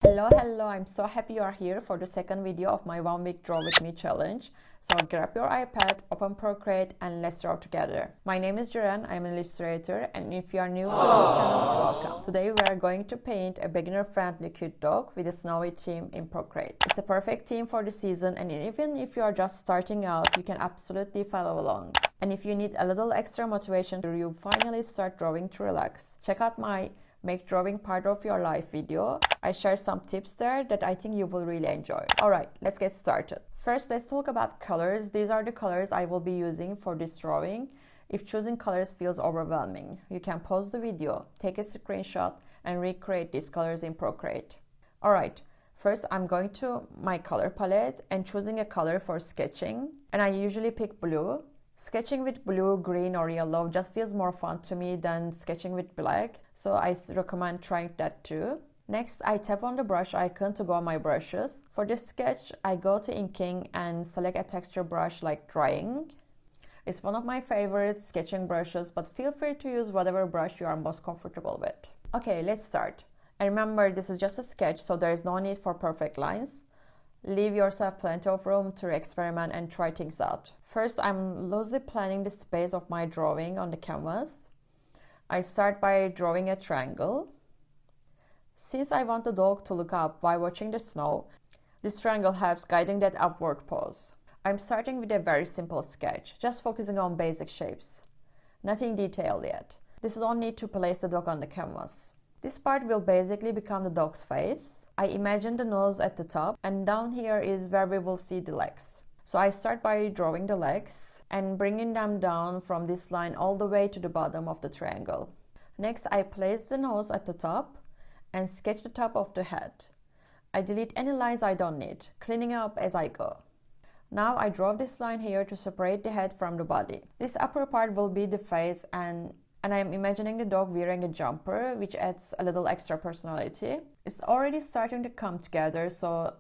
Hello, I'm so happy you are here for the second video of my 1 week draw with me challenge. So grab your iPad, open Procreate and let's draw together. My name is Jiren, I'm an illustrator, and if you are new to this channel, welcome. Today we are going to paint a beginner-friendly cute dog with a snowy theme in Procreate. It's a perfect theme for the season, and even if you are just starting out, you can absolutely follow along. And if you need a little extra motivation to you finally start drawing to relax, check out my Make Drawing Part of Your Life video. I share some tips there that I think you will really enjoy. Alright, let's get started. First, let's talk about colors. These are the colors I will be using for this drawing. If choosing colors feels overwhelming, you can pause the video, take a screenshot, and recreate these colors in Procreate. Alright, first I'm going to my color palette and choosing a color for sketching. And I usually pick blue. Sketching with blue, green or yellow just feels more fun to me than sketching with black, so I recommend trying that too. Next, I tap on the brush icon to go on my brushes. For this sketch, I go to inking and select a texture brush like drying. It's one of my favorite sketching brushes, but feel free to use whatever brush you are most comfortable with. Okay, let's start. And remember, this is just a sketch, so there is no need for perfect lines. Leave yourself plenty of room to experiment and try things out. First, I'm loosely planning the space of my drawing on the canvas. I start by drawing a triangle. Since I want the dog to look up while watching the snow, this triangle helps guiding that upward pose. I'm starting with a very simple sketch, just focusing on basic shapes. Nothing detailed yet. This will only need to place the dog on the canvas. This part will basically become the dog's face. I imagine the nose at the top, and down here is where we will see the legs. So I start by drawing the legs and bringing them down from this line all the way to the bottom of the triangle. Next, I place the nose at the top and sketch the top of the head. I delete any lines I don't need, cleaning up as I go. Now I draw this line here to separate the head from the body. This upper part will be the face, and I am imagining the dog wearing a jumper, which adds a little extra personality. It's already starting to come together, so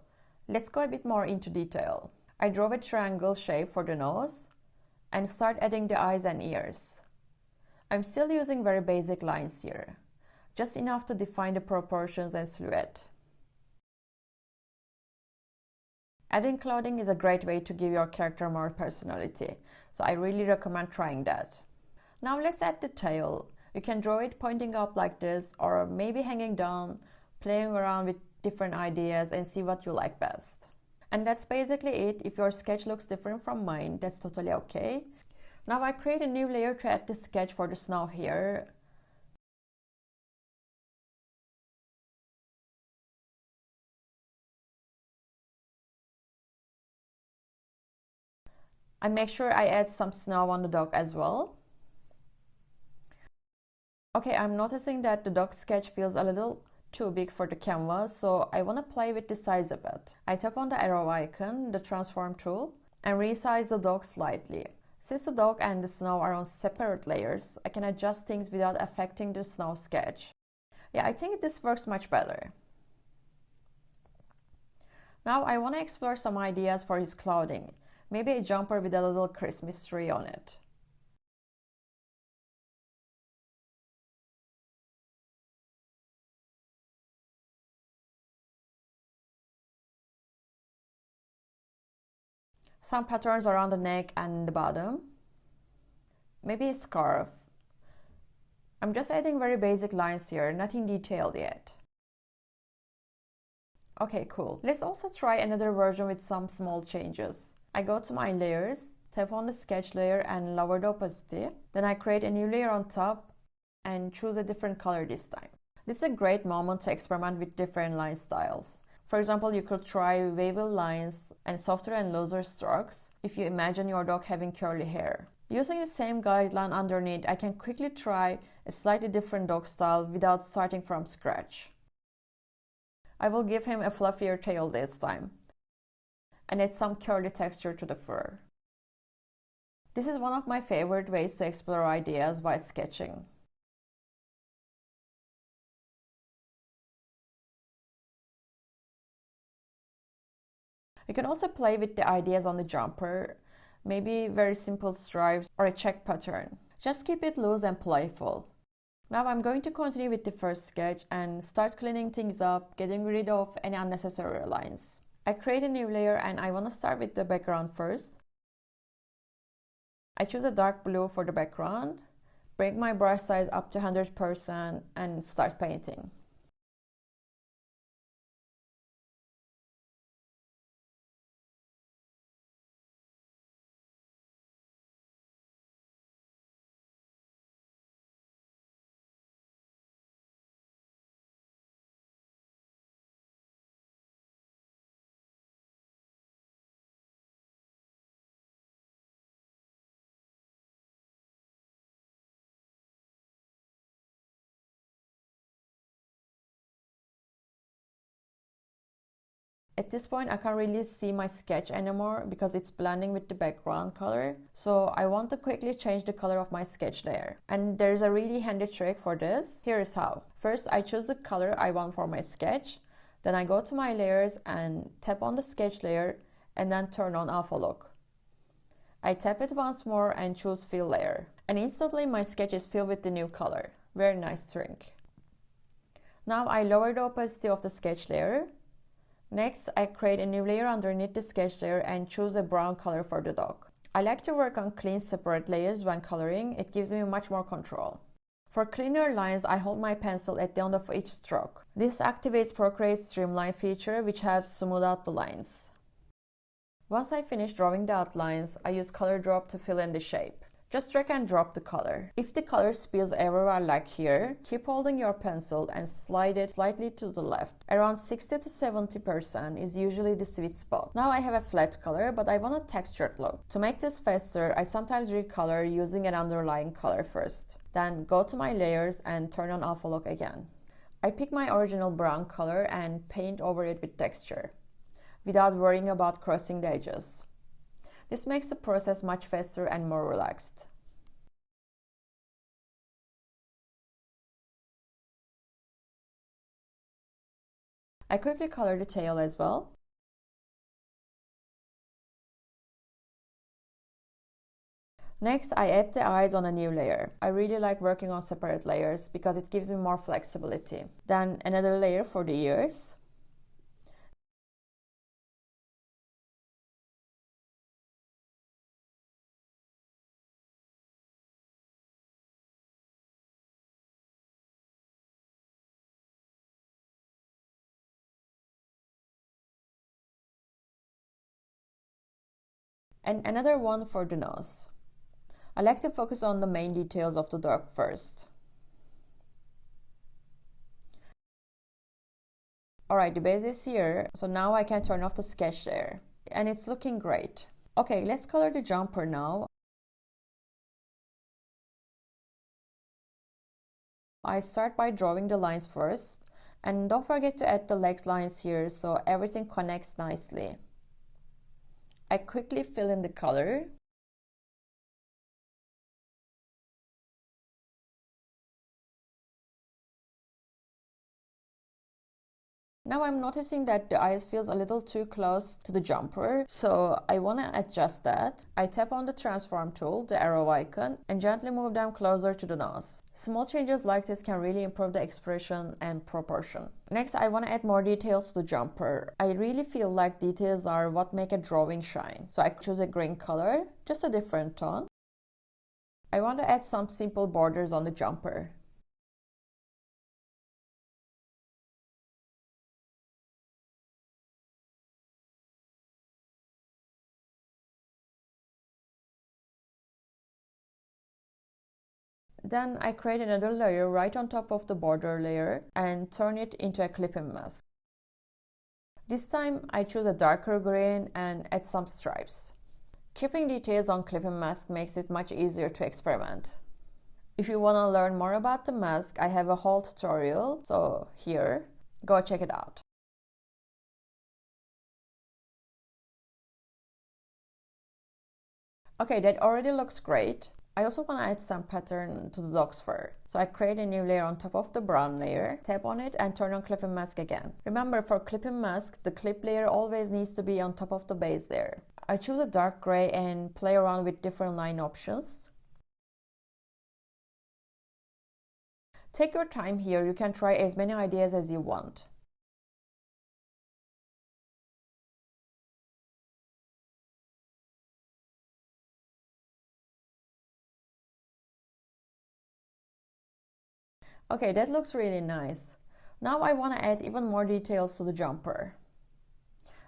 let's go a bit more into detail. I draw a triangle shape for the nose and start adding the eyes and ears. I'm still using very basic lines here, just enough to define the proportions and silhouette. Adding clothing is a great way to give your character more personality, so I really recommend trying that. Now let's add the tail. You can draw it pointing up like this, or maybe hanging down, playing around with different ideas and see what you like best. And that's basically it. If your sketch looks different from mine, that's totally okay. Now I create a new layer to add the sketch for the snow here. I make sure I add some snow on the dog as well. Okay, I'm noticing that the dog sketch feels a little too big for the canvas, so I want to play with the size a bit. I tap on the arrow icon, the transform tool, and resize the dog slightly. Since the dog and the snow are on separate layers, I can adjust things without affecting the snow sketch. Yeah, I think this works much better. Now I want to explore some ideas for his clothing. Maybe a jumper with a little Christmas tree on it. Some patterns around the neck and the bottom. Maybe a scarf. I'm just adding very basic lines here, nothing detailed yet. Okay, cool. Let's also try another version with some small changes. I go to my layers, tap on the sketch layer and lower the opacity. Then I create a new layer on top and choose a different color this time. This is a great moment to experiment with different line styles. For example, you could try wavy lines and softer and looser strokes if you imagine your dog having curly hair. Using the same guideline underneath, I can quickly try a slightly different dog style without starting from scratch. I will give him a fluffier tail this time and add some curly texture to the fur. This is one of my favorite ways to explore ideas while sketching. You can also play with the ideas on the jumper, maybe very simple stripes or a check pattern. Just keep it loose and playful. Now I'm going to continue with the first sketch and start cleaning things up, getting rid of any unnecessary lines. I create a new layer and I want to start with the background first. I choose a dark blue for the background, bring my brush size up to 100% and start painting. At this point, I can't really see my sketch anymore because it's blending with the background color. So I want to quickly change the color of my sketch layer. And there's a really handy trick for this. Here is how. First, I choose the color I want for my sketch. Then I go to my layers and tap on the sketch layer and then turn on alpha look. I tap it once more and choose fill layer. And instantly my sketch is filled with the new color. Very nice trick. Now I lower the opacity of the sketch layer. Next, I create a new layer underneath the sketch layer and choose a brown color for the dog. I like to work on clean separate layers when coloring. It gives me much more control. For cleaner lines, I hold my pencil at the end of each stroke. This activates Procreate's streamline feature, which helps smooth out the lines. Once I finish drawing the outlines, I use color drop to fill in the shape. Just drag and drop the color. If the color spills everywhere like here, keep holding your pencil and slide it slightly to the left. Around 60 to 70% is usually the sweet spot. Now I have a flat color, but I want a textured look. To make this faster, I sometimes recolor using an underlying color first. Then go to my layers and turn on alpha look again. I pick my original brown color and paint over it with texture, without worrying about crossing the edges. This makes the process much faster and more relaxed. I quickly color the tail as well. Next, I add the eyes on a new layer. I really like working on separate layers because it gives me more flexibility. Then another layer for the ears. And another one for the nose. I like to focus on the main details of the dog first. Alright, the base is here, so now I can turn off the sketch layer. And it's looking great. Okay, let's color the jumper now. I start by drawing the lines first. And don't forget to add the leg lines here so everything connects nicely. I quickly fill in the color. Now I'm noticing that the eyes feels a little too close to the jumper, so I want to adjust that. I tap on the transform tool, the arrow icon, and gently move them closer to the nose. Small changes like this can really improve the expression and proportion. Next, I want to add more details to the jumper. I really feel like details are what make a drawing shine. So I choose a green color, just a different tone. I want to add some simple borders on the jumper. Then I create another layer right on top of the border layer and turn it into a clipping mask. This time I choose a darker green and add some stripes. Keeping details on clipping mask makes it much easier to experiment. If you want to learn more about the mask, I have a whole tutorial, so here, go check it out. Okay, that already looks great. I also want to add some pattern to the dog's fur. So I create a new layer on top of the brown layer, tap on it and turn on clipping mask again. Remember, for clipping mask, the clip layer always needs to be on top of the base layer. I choose a dark gray and play around with different line options. Take your time here, you can try as many ideas as you want. Okay, that looks really nice. Now I want to add even more details to the jumper.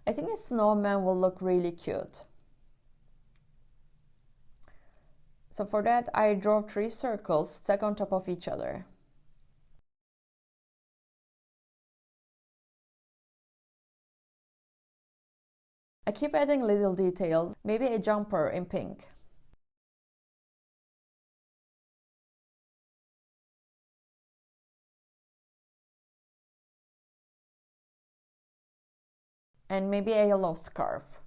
I think a snowman will look really cute. So for that, I draw 3 circles stacked on top of each other. I keep adding little details, maybe a jumper in pink. And maybe a yellow scarf.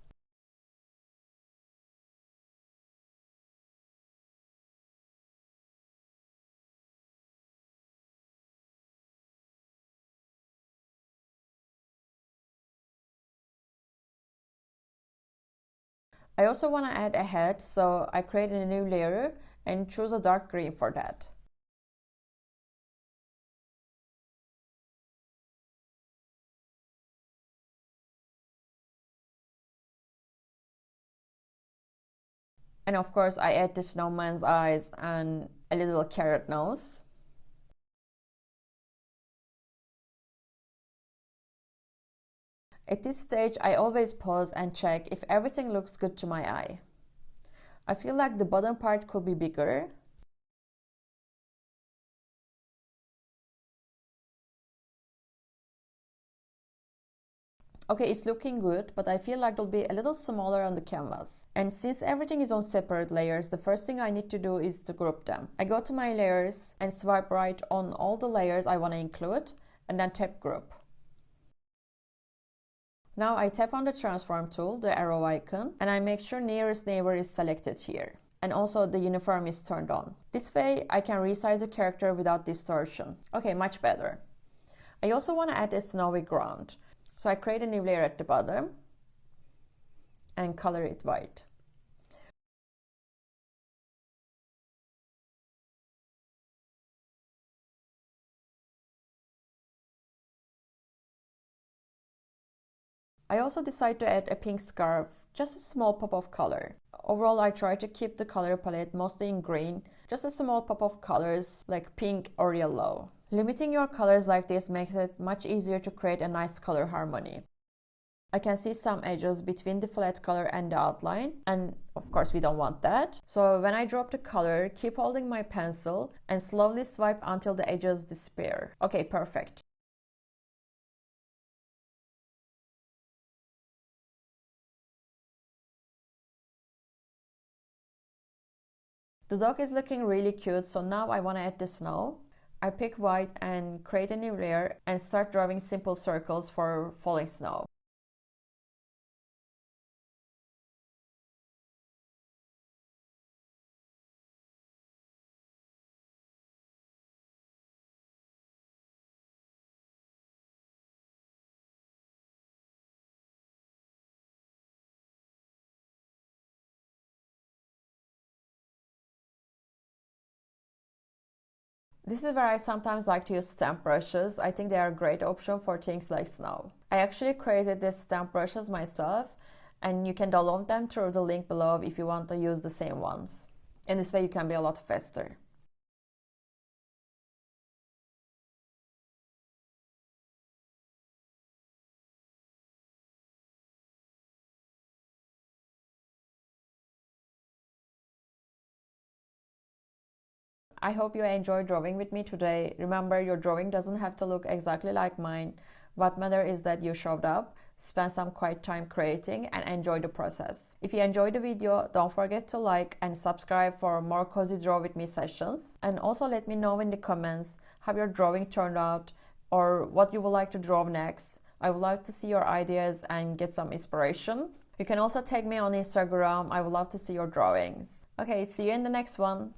I also want to add a hat, so I created a new layer and choose a dark green for that. And of course, I add the snowman's eyes and a little carrot nose. At this stage, I always pause and check if everything looks good to my eye. I feel like the bottom part could be bigger. Okay, it's looking good, but I feel like it'll be a little smaller on the canvas. And since everything is on separate layers, the first thing I need to do is to group them. I go to my layers and swipe right on all the layers I want to include, and then tap group. Now I tap on the transform tool, the arrow icon, and I make sure nearest neighbor is selected here. And also the uniform is turned on. This way I can resize the character without distortion. Okay, much better. I also want to add a snowy ground. So I create a new layer at the bottom and color it white. I also decide to add a pink scarf, just a small pop of color. Overall, I try to keep the color palette mostly in green, just a small pop of colors like pink or yellow. Limiting your colors like this makes it much easier to create a nice color harmony. I can see some edges between the flat color and the outline, and of course we don't want that. So when I drop the color, keep holding my pencil and slowly swipe until the edges disappear. Okay, perfect. The dog is looking really cute, so now I want to add the snow. I pick white and create a new layer and start drawing simple circles for falling snow. This is where I sometimes like to use stamp brushes. I think they are a great option for things like snow. I actually created these stamp brushes myself, and you can download them through the link below if you want to use the same ones. In this way you can be a lot faster. I hope you enjoyed drawing with me today. Remember, your drawing doesn't have to look exactly like mine. What matters is that you showed up, spend some quiet time creating, and enjoy the process. If you enjoyed the video, don't forget to like and subscribe for more cozy draw with me sessions. And also let me know in the comments how your drawing turned out or what you would like to draw next. I would like to see your ideas and get some inspiration. You can also tag me on Instagram. I would love to see your drawings. Okay, see you in the next one.